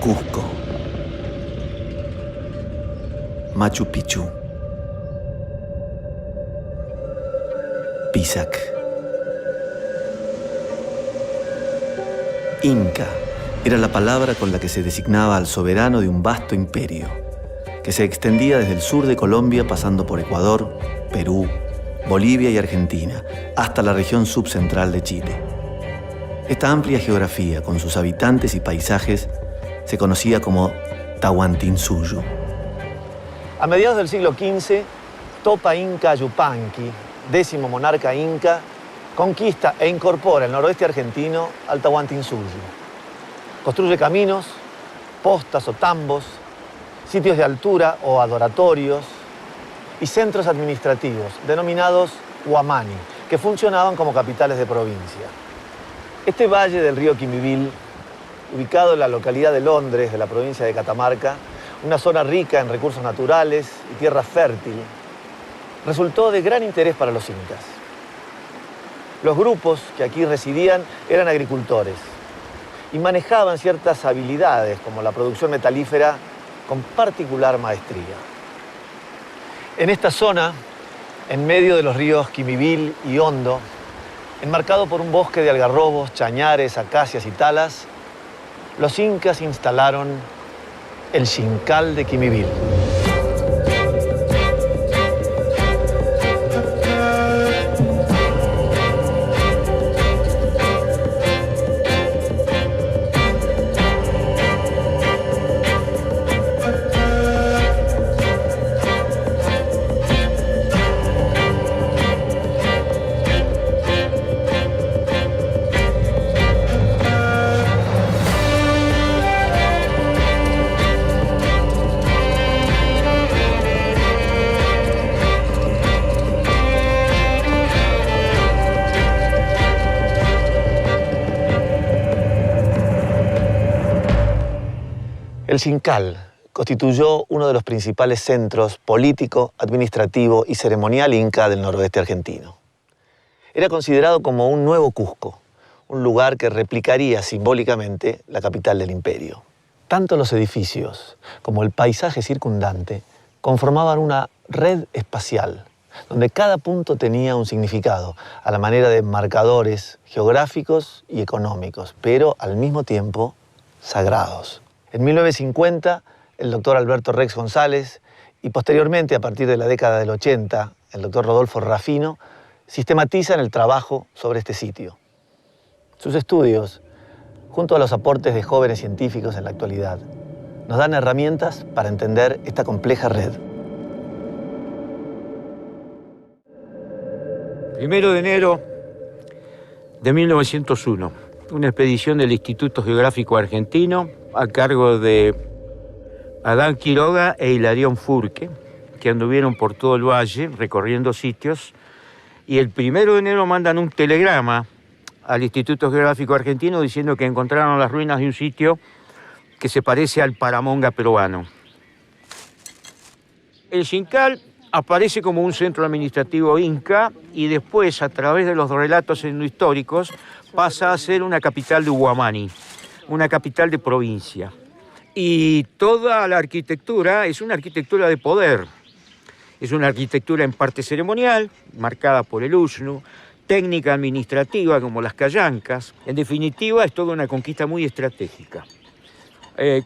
Cusco, Machu Picchu, Pisac, Inca era la palabra con la que se designaba al soberano de un vasto imperio, que se extendía desde el sur de Colombia pasando por Ecuador, Perú, Bolivia y Argentina, hasta la región subcentral de Chile. Esta amplia geografía, con sus habitantes y paisajes, se conocía como Tahuantinsuyo. A mediados del siglo XV, Topa Inca Yupanqui, 10º monarca inca, conquista e incorpora el noroeste argentino al Tahuantinsuyo. Construye caminos, postas o tambos, sitios de altura o adoratorios y centros administrativos, denominados huamani, que funcionaban como capitales de provincia. Este valle del río Quimbibil, ubicado en la localidad de Londres, de la provincia de Catamarca, una zona rica en recursos naturales y tierra fértil, resultó de gran interés para los incas. Los grupos que aquí residían eran agricultores y manejaban ciertas habilidades, como la producción metalífera, con particular maestría. En esta zona, en medio de los ríos Quimbibil y Hondo, enmarcado por un bosque de algarrobos, chañares, acacias y talas, los incas instalaron el Xincal de Quimbibil. El Xincal constituyó uno de los principales centros político, administrativo y ceremonial inca del noroeste argentino. Era considerado como un nuevo Cusco, un lugar que replicaría simbólicamente la capital del imperio. Tanto los edificios como el paisaje circundante conformaban una red espacial, donde cada punto tenía un significado, a la manera de marcadores geográficos y económicos, pero al mismo tiempo sagrados. En 1950, el doctor Alberto Rex González y posteriormente, a partir de la década del 80, el doctor Rodolfo Rafino, sistematizan el trabajo sobre este sitio. Sus estudios, junto a los aportes de jóvenes científicos en la actualidad, nos dan herramientas para entender esta compleja red. 1 de enero de 1901, una expedición del Instituto Geográfico Argentino a cargo de Adán Quiroga e Hilarión Furque, que anduvieron por todo el valle recorriendo sitios, y el 1 de enero mandan un telegrama al Instituto Geográfico Argentino diciendo que encontraron las ruinas de un sitio que se parece al Paramonga peruano. El Xincal aparece como un centro administrativo inca y después, a través de los relatos etnohistóricos, pasa a ser una capital de huamani, una capital de provincia. Y toda la arquitectura es una arquitectura de poder. Es una arquitectura en parte ceremonial, marcada por el usnu, técnica administrativa como las callancas. En definitiva, es toda una conquista muy estratégica,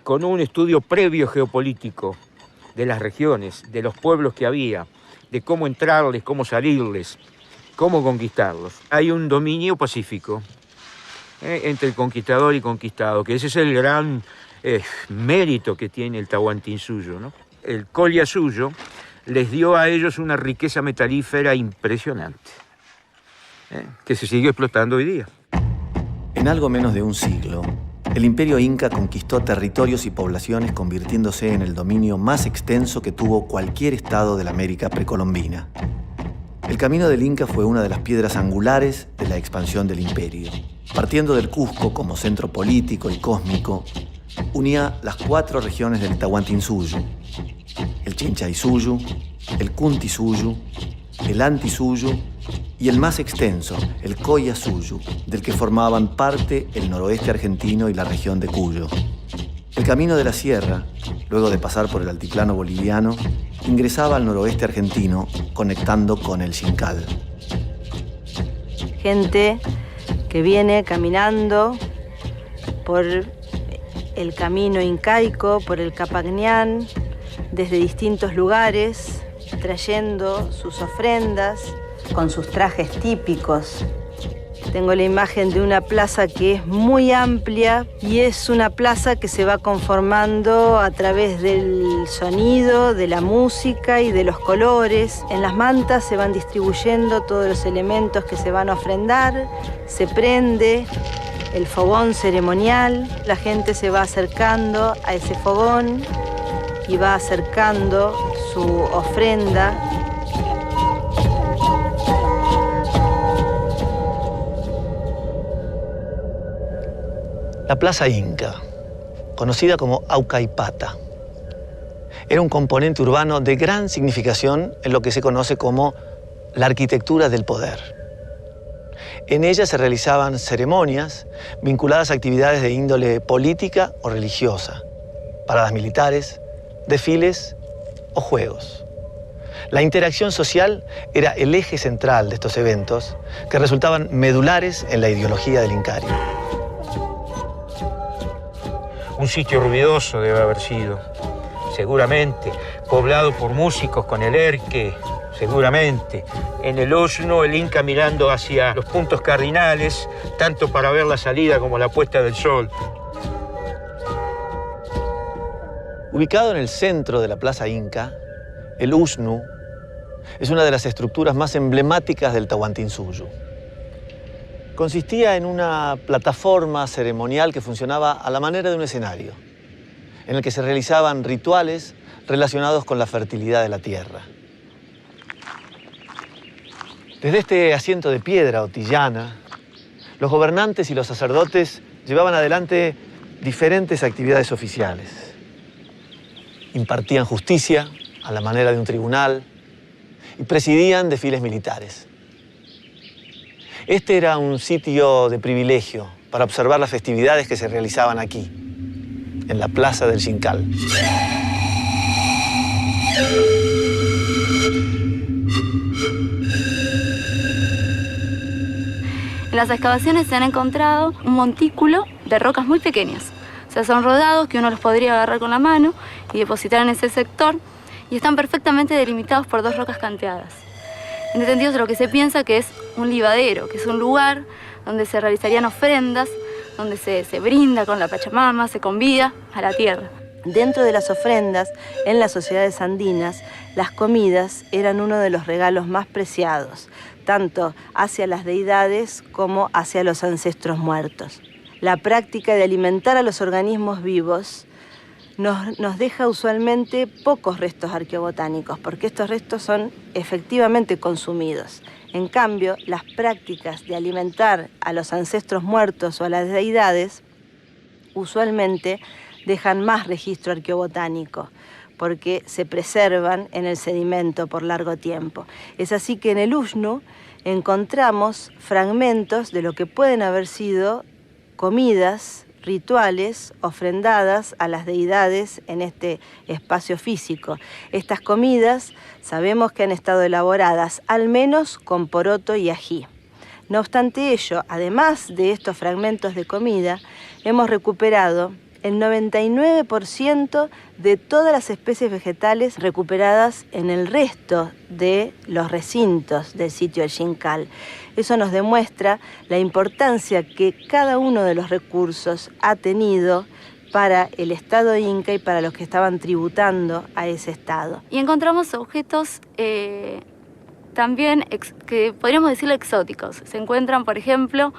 con un estudio previo geopolítico de las regiones, de los pueblos que había, de cómo entrarles, cómo salirles, cómo conquistarlos. Hay un dominio pacífico entre el conquistador y conquistado, que ese es el gran mérito que tiene el Tahuantinsuyo, ¿no? El Collasuyo les dio a ellos una riqueza metalífera impresionante, que se sigue explotando hoy día. En algo menos de un siglo, el imperio inca conquistó territorios y poblaciones, convirtiéndose en el dominio más extenso que tuvo cualquier estado de la América precolombina. El camino del Inca fue una de las piedras angulares de la expansión del imperio. Partiendo del Cusco como centro político y cósmico, unía las 4 regiones del Tahuantinsuyo: el Chinchaysuyo, el Kuntisuyo, el Antisuyo y el más extenso, el Collasuyo, del que formaban parte el noroeste argentino y la región de Cuyo. El camino de la sierra, luego de pasar por el altiplano boliviano, ingresaba al noroeste argentino, conectando con el Xincal. Gente que viene caminando por el camino incaico, por el Capagnián, desde distintos lugares, trayendo sus ofrendas, con sus trajes típicos. Tengo la imagen de una plaza que es muy amplia y es una plaza que se va conformando a través del sonido, de la música y de los colores. En las mantas se van distribuyendo todos los elementos que se van a ofrendar, se prende el fogón ceremonial, la gente se va acercando a ese fogón y va acercando su ofrenda. La Plaza Inca, conocida como Aucaipata, era un componente urbano de gran significación en lo que se conoce como la arquitectura del poder. En ella se realizaban ceremonias vinculadas a actividades de índole política o religiosa, paradas militares, desfiles o juegos. La interacción social era el eje central de estos eventos que resultaban medulares en la ideología del incario. Un sitio ruidoso debe haber sido, seguramente, poblado por músicos con el erque, seguramente. En el Usnu, el Inca mirando hacia los puntos cardinales, tanto para ver la salida como la puesta del sol. Ubicado en el centro de la Plaza Inca, el Usnu es una de las estructuras más emblemáticas del Tahuantinsuyo. Consistía en una plataforma ceremonial que funcionaba a la manera de un escenario, en el que se realizaban rituales relacionados con la fertilidad de la tierra. Desde este asiento de piedra o tillana, los gobernantes y los sacerdotes llevaban adelante diferentes actividades oficiales. Impartían justicia a la manera de un tribunal y presidían desfiles militares. Este era un sitio de privilegio para observar las festividades que se realizaban aquí, en la Plaza del Xincal. En las excavaciones se han encontrado un montículo de rocas muy pequeñas. O sea, son rodados que uno los podría agarrar con la mano y depositar en ese sector y están perfectamente delimitados por dos rocas canteadas. En este sentido es lo que se piensa que es un libadero, que es un lugar donde se realizarían ofrendas, donde se brinda con la Pachamama, se convida a la tierra. Dentro de las ofrendas, en las sociedades andinas, las comidas eran uno de los regalos más preciados, tanto hacia las deidades como hacia los ancestros muertos. La práctica de alimentar a los organismos vivos nos deja usualmente pocos restos arqueobotánicos, porque estos restos son efectivamente consumidos. En cambio, las prácticas de alimentar a los ancestros muertos o a las deidades usualmente dejan más registro arqueobotánico, porque se preservan en el sedimento por largo tiempo. Es así que en el Usnu encontramos fragmentos de lo que pueden haber sido comidas, rituales ofrendadas a las deidades en este espacio físico. Estas comidas sabemos que han estado elaboradas al menos con poroto y ají. No obstante ello, además de estos fragmentos de comida, hemos recuperado el 99% de todas las especies vegetales recuperadas en el resto de los recintos del sitio del Xincal. Eso nos demuestra la importancia que cada uno de los recursos ha tenido para el Estado inca y para los que estaban tributando a ese Estado. Y encontramos objetos también que podríamos decirlo exóticos. Se encuentran, por ejemplo,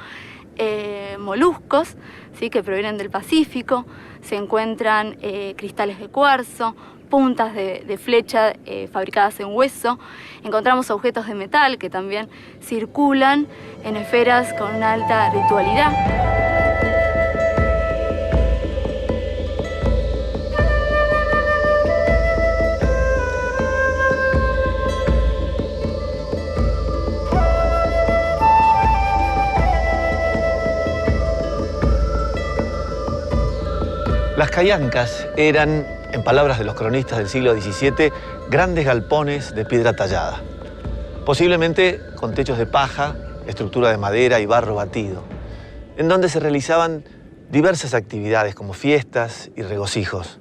moluscos, ¿sí?, que provienen del Pacífico. Se encuentran cristales de cuarzo, puntas de flecha fabricadas en hueso. Encontramos objetos de metal que también circulan en esferas con una alta ritualidad. Las callancas eran, en palabras de los cronistas del siglo XVII, grandes galpones de piedra tallada, posiblemente con techos de paja, estructura de madera y barro batido, en donde se realizaban diversas actividades como fiestas y regocijos,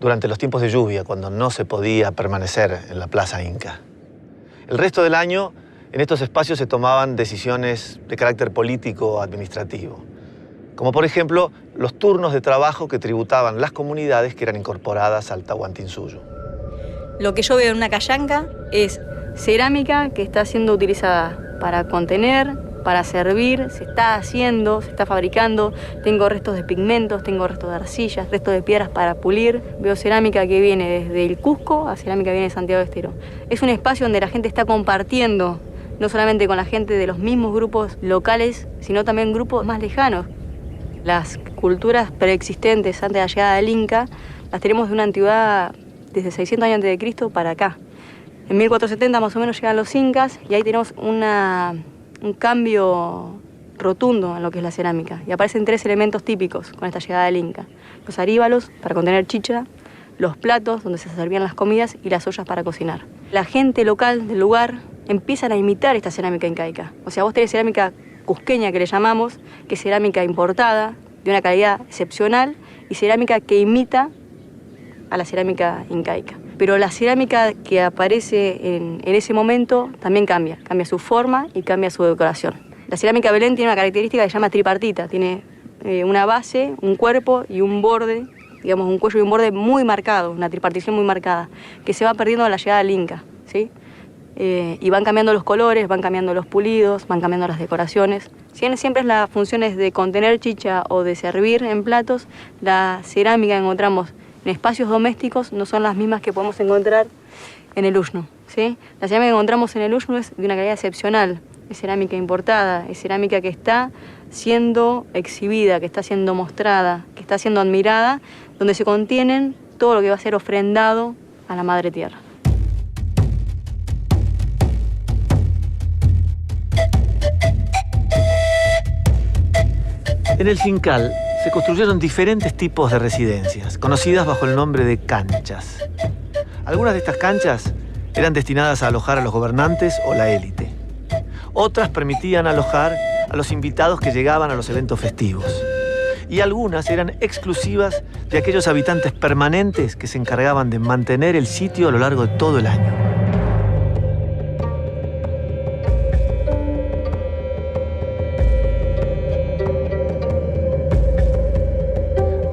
durante los tiempos de lluvia, cuando no se podía permanecer en la plaza inca. El resto del año, en estos espacios se tomaban decisiones de carácter político o administrativo, como por ejemplo los turnos de trabajo que tributaban las comunidades que eran incorporadas al Tahuantinsuyo. Lo que yo veo en una callanca es cerámica que está siendo utilizada para contener, para servir, se está haciendo, se está fabricando. Tengo restos de pigmentos, tengo restos de arcillas, restos de piedras para pulir. Veo cerámica que viene desde el Cusco a cerámica que viene de Santiago del Estero. Es un espacio donde la gente está compartiendo, no solamente con la gente de los mismos grupos locales, sino también grupos más lejanos. Las culturas preexistentes antes de la llegada del Inca las tenemos de una antigüedad desde 600 años antes de Cristo para acá. En 1470 más o menos llegan los incas y ahí tenemos un cambio rotundo en lo que es la cerámica. Y aparecen 3 elementos típicos con esta llegada del Inca. Los aríbalos para contener chicha, los platos donde se servían las comidas y las ollas para cocinar. La gente local del lugar empiezan a imitar esta cerámica incaica. O sea, vos tenés cerámica cusqueña que le llamamos, que es cerámica importada, de una calidad excepcional, y cerámica que imita a la cerámica incaica. Pero la cerámica que aparece en ese momento también cambia su forma y cambia su decoración. La cerámica Belén tiene una característica que se llama tripartita, tiene una base, un cuerpo y un borde, digamos un cuello y un borde muy marcado, una tripartición muy marcada, que se va perdiendo a la llegada del Inca, ¿sí? Y van cambiando los colores, van cambiando los pulidos, van cambiando las decoraciones. Si bien siempre las funciones de contener chicha o de servir en platos, la cerámica que encontramos en espacios domésticos no son las mismas que podemos encontrar en el ushnu, ¿sí? La cerámica que encontramos en el ushnu es de una calidad excepcional, es cerámica importada, es cerámica que está siendo exhibida, que está siendo mostrada, que está siendo admirada, donde se contienen todo lo que va a ser ofrendado a la Madre Tierra. En el Jincal se construyeron diferentes tipos de residencias, conocidas bajo el nombre de canchas. Algunas de estas canchas eran destinadas a alojar a los gobernantes o la élite. Otras permitían alojar a los invitados que llegaban a los eventos festivos. Y algunas eran exclusivas de aquellos habitantes permanentes que se encargaban de mantener el sitio a lo largo de todo el año.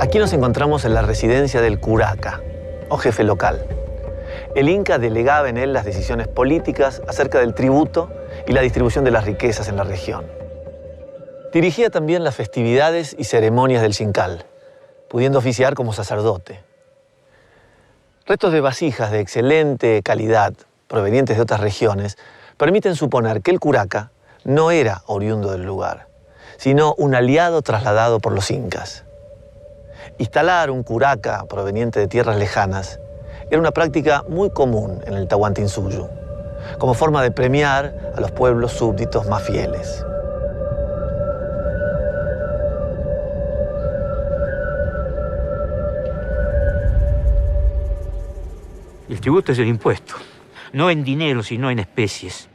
Aquí nos encontramos en la residencia del curaca, o jefe local. El Inca delegaba en él las decisiones políticas acerca del tributo y la distribución de las riquezas en la región. Dirigía también las festividades y ceremonias del Jincal, pudiendo oficiar como sacerdote. Restos de vasijas de excelente calidad, provenientes de otras regiones, permiten suponer que el curaca no era oriundo del lugar, sino un aliado trasladado por los incas. Instalar un curaca proveniente de tierras lejanas era una práctica muy común en el Tahuantinsuyo, como forma de premiar a los pueblos súbditos más fieles. El tributo es el impuesto, no en dinero, sino en especies.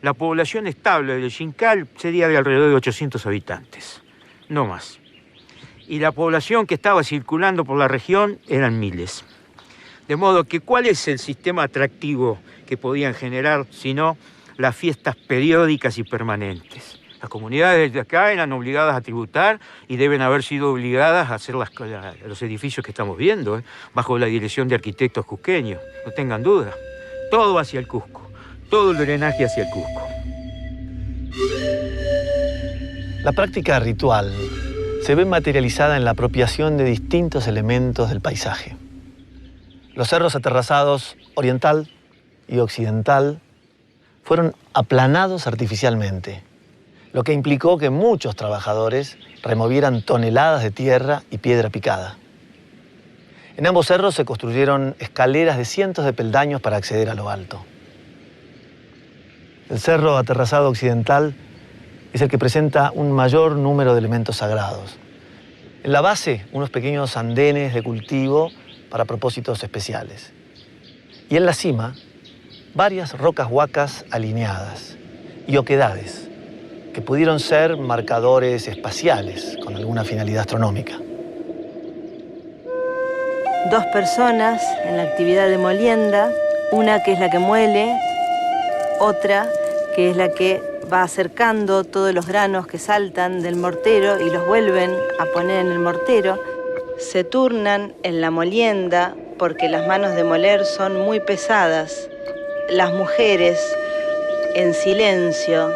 La población estable del Jincal sería de alrededor de 800 habitantes, no más. Y la población que estaba circulando por la región eran miles. De modo que, ¿cuál es el sistema atractivo que podían generar, sino las fiestas periódicas y permanentes? Las comunidades de acá eran obligadas a tributar y deben haber sido obligadas a hacer los edificios que estamos viendo, bajo la dirección de arquitectos cusqueños, no tengan duda. Todo hacia el Cusco, todo el drenaje hacia el Cusco. La práctica ritual se ve materializada en la apropiación de distintos elementos del paisaje. Los cerros aterrazados oriental y occidental fueron aplanados artificialmente, lo que implicó que muchos trabajadores removieran toneladas de tierra y piedra picada. En ambos cerros se construyeron escaleras de cientos de peldaños para acceder a lo alto. El cerro aterrazado occidental es el que presenta un mayor número de elementos sagrados. En la base, unos pequeños andenes de cultivo para propósitos especiales. Y en la cima, varias rocas huacas alineadas y oquedades, que pudieron ser marcadores espaciales con alguna finalidad astronómica. Dos personas en la actividad de molienda, una que es la que muele, otra que es la que va acercando todos los granos que saltan del mortero y los vuelven a poner en el mortero. Se turnan en la molienda porque las manos de moler son muy pesadas. Las mujeres, en silencio,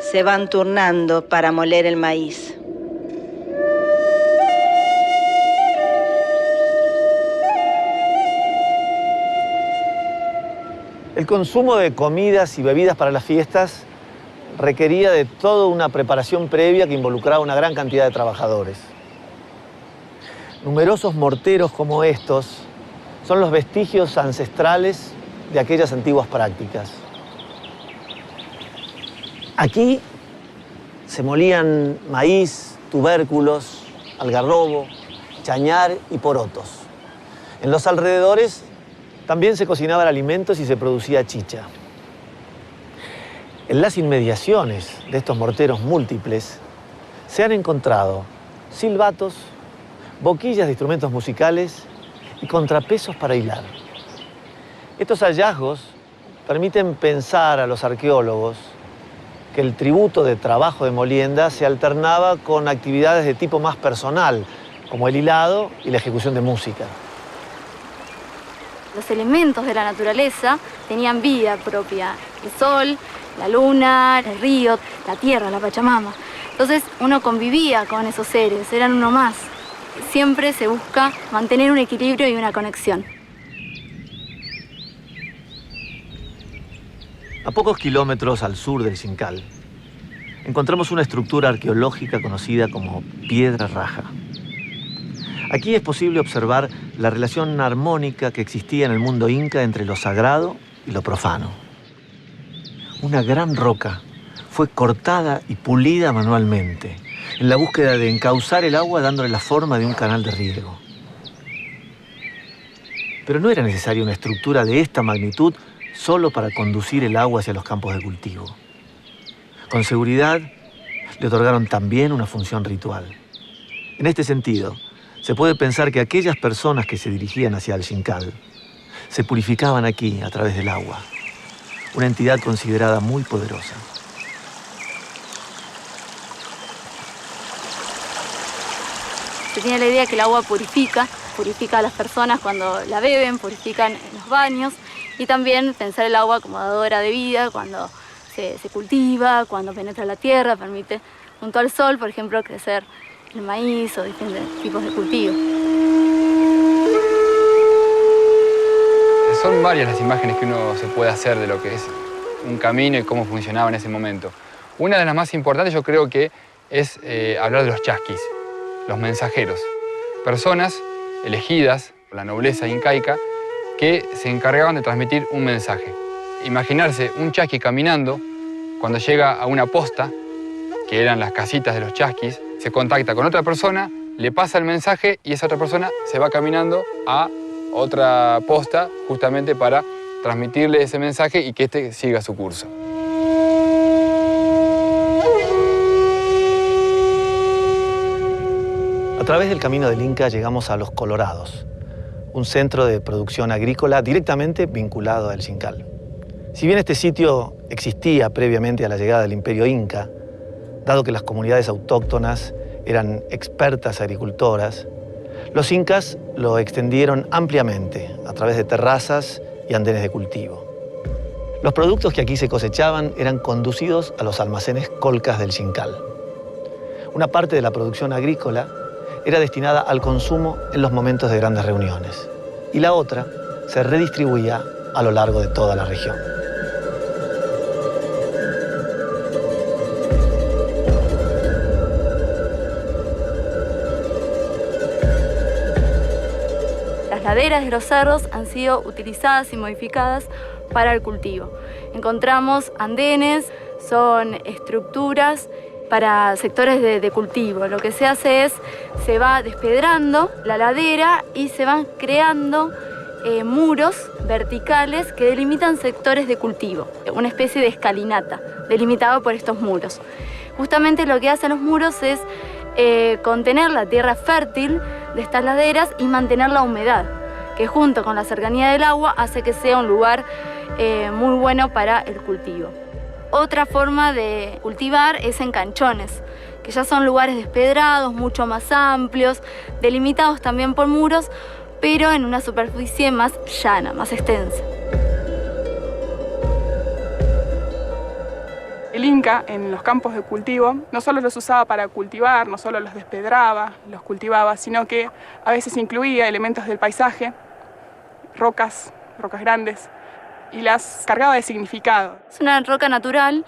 se van turnando para moler el maíz. El consumo de comidas y bebidas para las fiestas requería de toda una preparación previa que involucraba una gran cantidad de trabajadores. Numerosos morteros como estos son los vestigios ancestrales de aquellas antiguas prácticas. Aquí se molían maíz, tubérculos, algarrobo, chañar y porotos. En los alrededores también se cocinaban alimentos y se producía chicha. En las inmediaciones de estos morteros múltiples se han encontrado silbatos, boquillas de instrumentos musicales y contrapesos para hilar. Estos hallazgos permiten pensar a los arqueólogos que el tributo de trabajo de molienda se alternaba con actividades de tipo más personal, como el hilado y la ejecución de música. Los elementos de la naturaleza tenían vida propia. El sol, la luna, el río, la tierra, la Pachamama. Entonces uno convivía con esos seres, eran uno más. Siempre se busca mantener un equilibrio y una conexión. A pocos kilómetros al sur del Xincal, encontramos una estructura arqueológica conocida como Piedra Raja. Aquí es posible observar la relación armónica que existía en el mundo inca entre lo sagrado y lo profano. Una gran roca fue cortada y pulida manualmente, en la búsqueda de encauzar el agua dándole la forma de un canal de riego. Pero no era necesaria una estructura de esta magnitud solo para conducir el agua hacia los campos de cultivo. Con seguridad, le otorgaron también una función ritual. En este sentido, se puede pensar que aquellas personas que se dirigían hacia el Xincal se purificaban aquí a través del agua, una entidad considerada muy poderosa. Se tiene la idea que el agua purifica a las personas cuando la beben, purifican en los baños, y también pensar el agua como dadora de vida cuando se cultiva, cuando penetra la tierra, permite junto al sol, por ejemplo, crecer el maíz o diferentes tipos de cultivos. Son varias las imágenes que uno se puede hacer de lo que es un camino y cómo funcionaba en ese momento. Una de las más importantes yo creo que es hablar de los chasquis, los mensajeros. Personas elegidas por la nobleza incaica que se encargaban de transmitir un mensaje. Imaginarse un chasqui caminando, cuando llega a una posta, que eran las casitas de los chasquis, se contacta con otra persona, le pasa el mensaje y esa otra persona se va caminando a otra posta justamente para transmitirle ese mensaje y que éste siga su curso. A través del Camino del Inca llegamos a Los Colorados, un centro de producción agrícola directamente vinculado al Xincal. Si bien este sitio existía previamente a la llegada del Imperio Inca, dado que las comunidades autóctonas eran expertas agricultoras, los incas lo extendieron ampliamente a través de terrazas y andenes de cultivo. Los productos que aquí se cosechaban eran conducidos a los almacenes colcas del Xincal. Una parte de la producción agrícola era destinada al consumo en los momentos de grandes reuniones y la otra se redistribuía a lo largo de toda la región. Las laderas de los cerros han sido utilizadas y modificadas para el cultivo. Encontramos andenes, son estructuras para sectores de cultivo. Lo que se hace es, se va despedrando la ladera y se van creando muros verticales que delimitan sectores de cultivo, una especie de escalinata delimitada por estos muros. Justamente lo que hacen los muros es contener la tierra fértil de estas laderas y mantener la humedad, que junto con la cercanía del agua hace que sea un lugar muy bueno para el cultivo. Otra forma de cultivar es en canchones, que ya son lugares despedrados, mucho más amplios, delimitados también por muros, pero en una superficie más llana, más extensa. El Inca en los campos de cultivo no solo los usaba para cultivar, no solo los despedraba, los cultivaba, sino que a veces incluía elementos del paisaje, rocas grandes, y las cargaba de significado. Es una roca natural,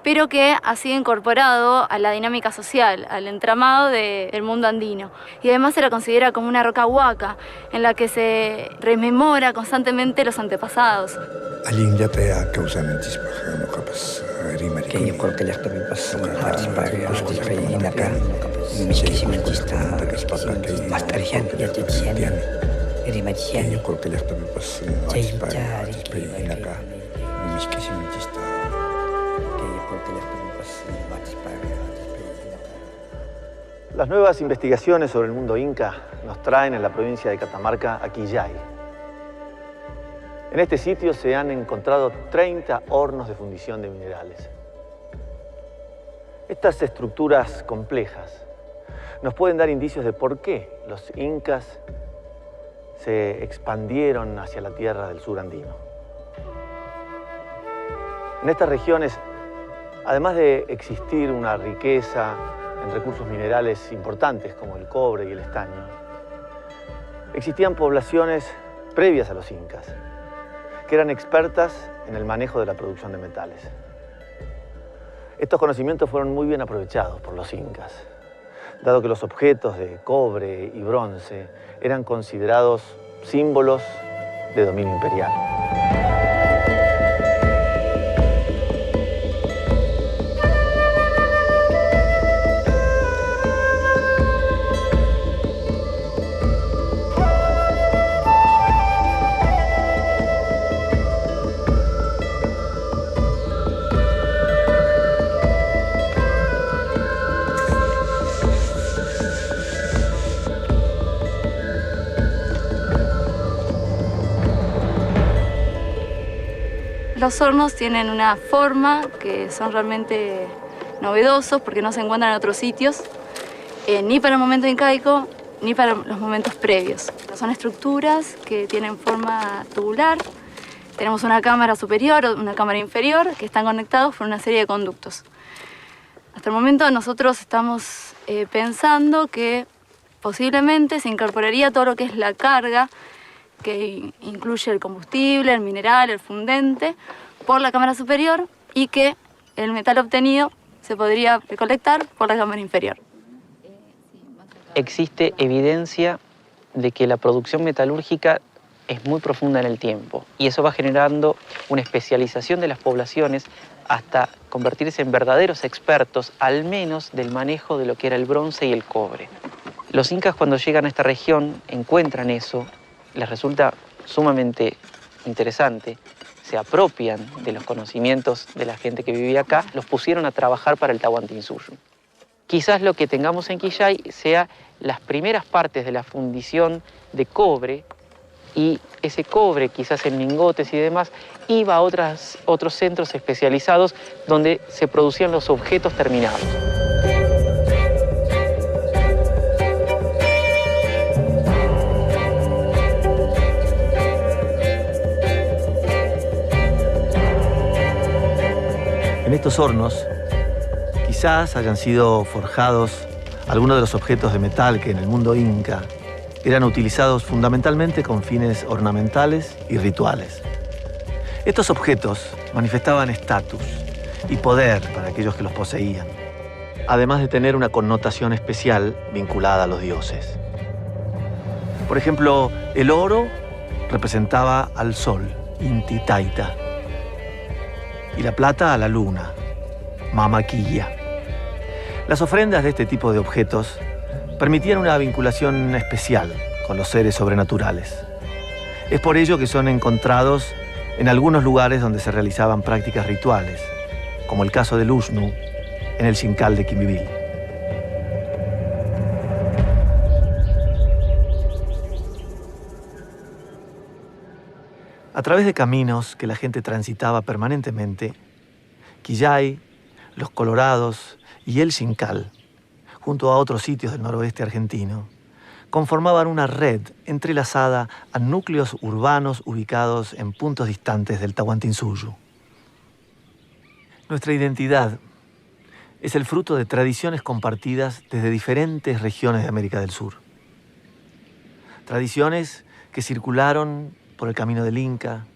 pero que ha sido incorporado a la dinámica social, al entramado del mundo andino. Y además se la considera como una roca huaca, en la que se rememora constantemente los antepasados. Las nuevas investigaciones sobre el mundo inca nos traen en la provincia de Catamarca a Quillay. En este sitio se han encontrado 30 hornos de fundición de minerales. Estas estructuras complejas nos pueden dar indicios de por qué los incas se expandieron hacia la tierra del sur andino. En estas regiones, además de existir una riqueza en recursos minerales importantes como el cobre y el estaño, existían poblaciones previas a los incas que eran expertas en el manejo de la producción de metales. Estos conocimientos fueron muy bien aprovechados por los incas, dado que los objetos de cobre y bronce eran considerados símbolos de dominio imperial. Los hornos tienen una forma que son realmente novedosos porque no se encuentran en otros sitios, ni para el momento incaico ni para los momentos previos. Son estructuras que tienen forma tubular. Tenemos una cámara superior o una cámara inferior que están conectados por una serie de conductos. Hasta el momento nosotros estamos pensando que posiblemente se incorporaría todo lo que es la carga, que incluye el combustible, el mineral, el fundente, por la cámara superior, y que el metal obtenido se podría recolectar por la cámara inferior. Existe evidencia de que la producción metalúrgica es muy profunda en el tiempo y eso va generando una especialización de las poblaciones hasta convertirse en verdaderos expertos, al menos del manejo de lo que era el bronce y el cobre. Los incas, cuando llegan a esta región, encuentran eso, les resulta sumamente interesante, se apropian de los conocimientos de la gente que vivía acá, los pusieron a trabajar para el Tahuantinsuyo. Quizás lo que tengamos en Quillay sea las primeras partes de la fundición de cobre, y ese cobre, quizás en lingotes y demás, iba a otros centros especializados donde se producían los objetos terminados. En estos hornos, quizás hayan sido forjados algunos de los objetos de metal que en el mundo inca eran utilizados fundamentalmente con fines ornamentales y rituales. Estos objetos manifestaban estatus y poder para aquellos que los poseían, además de tener una connotación especial vinculada a los dioses. Por ejemplo, el oro representaba al sol, Inti Taita, y la plata a la luna, Mama Quilla. Las ofrendas de este tipo de objetos permitían una vinculación especial con los seres sobrenaturales. Es por ello que son encontrados en algunos lugares donde se realizaban prácticas rituales, como el caso del Uxnu en el Xincal de Quimbibil. A través de caminos que la gente transitaba permanentemente, Quillay, Los Colorados y el Xincal, junto a otros sitios del noroeste argentino, conformaban una red entrelazada a núcleos urbanos ubicados en puntos distantes del Tahuantinsuyo. Nuestra identidad es el fruto de tradiciones compartidas desde diferentes regiones de América del Sur. Tradiciones que circularon por el camino del Inca,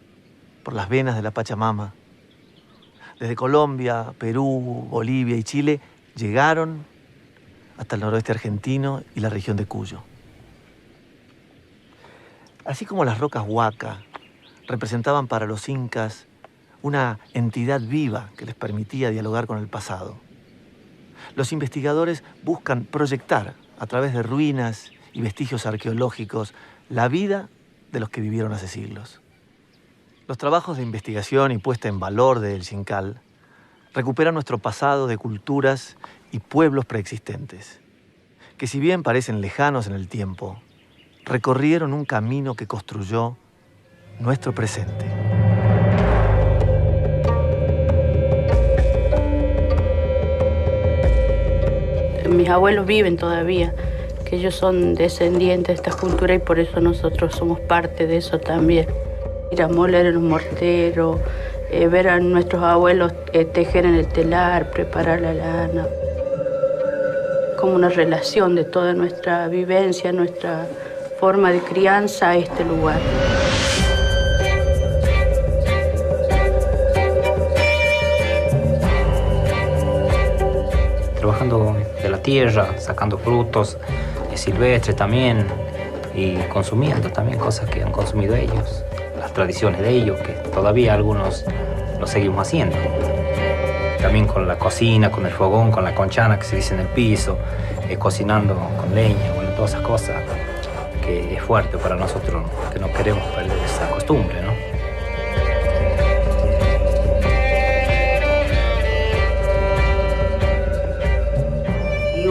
por las venas de la Pachamama. Desde Colombia, Perú, Bolivia y Chile llegaron hasta el noroeste argentino y la región de Cuyo. Así como las rocas Huaca representaban para los incas una entidad viva que les permitía dialogar con el pasado, los investigadores buscan proyectar a través de ruinas y vestigios arqueológicos la vida de los que vivieron hace siglos. Los trabajos de investigación y puesta en valor del Xincal recuperan nuestro pasado de culturas y pueblos preexistentes, que si bien parecen lejanos en el tiempo, recorrieron un camino que construyó nuestro presente. Mis abuelos viven todavía, que ellos son descendientes de esta cultura y por eso nosotros somos parte de eso también. Ir a moler en un mortero, ver a nuestros abuelos tejer en el telar, preparar la lana. Como una relación de toda nuestra vivencia, nuestra forma de crianza a este lugar. Trabajando de la tierra, sacando frutos silvestres también y consumiendo también cosas que han consumido ellos, las tradiciones de ellos, que todavía algunos lo seguimos haciendo. También con la cocina, con el fogón, con la conchana que se dice en el piso, cocinando con leña, bueno, todas esas cosas que es fuerte para nosotros, que no queremos perder esa costumbre, ¿no?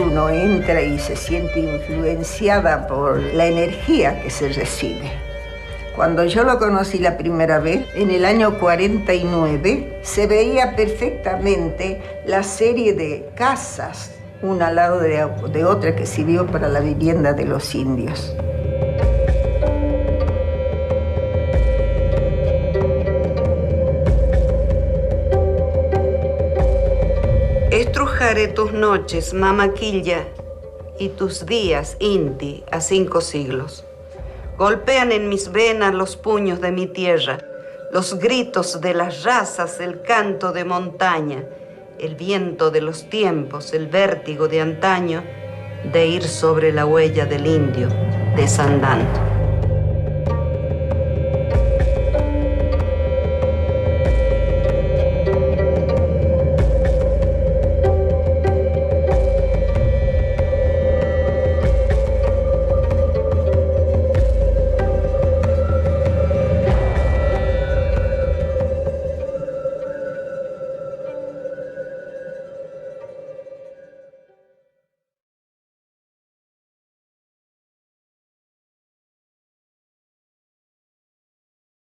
Uno entra y se siente influenciada por la energía que se recibe. Cuando yo lo conocí la primera vez, en el año 49, se veía perfectamente la serie de casas, una al lado de otra, que sirvió para la vivienda de los indios. Estrujaré tus noches, Mamaquilla, y tus días, Inti, a 5 siglos. Golpean en mis venas los puños de mi tierra, los gritos de las razas, el canto de montaña, el viento de los tiempos, el vértigo de antaño, de ir sobre la huella del indio, desandando.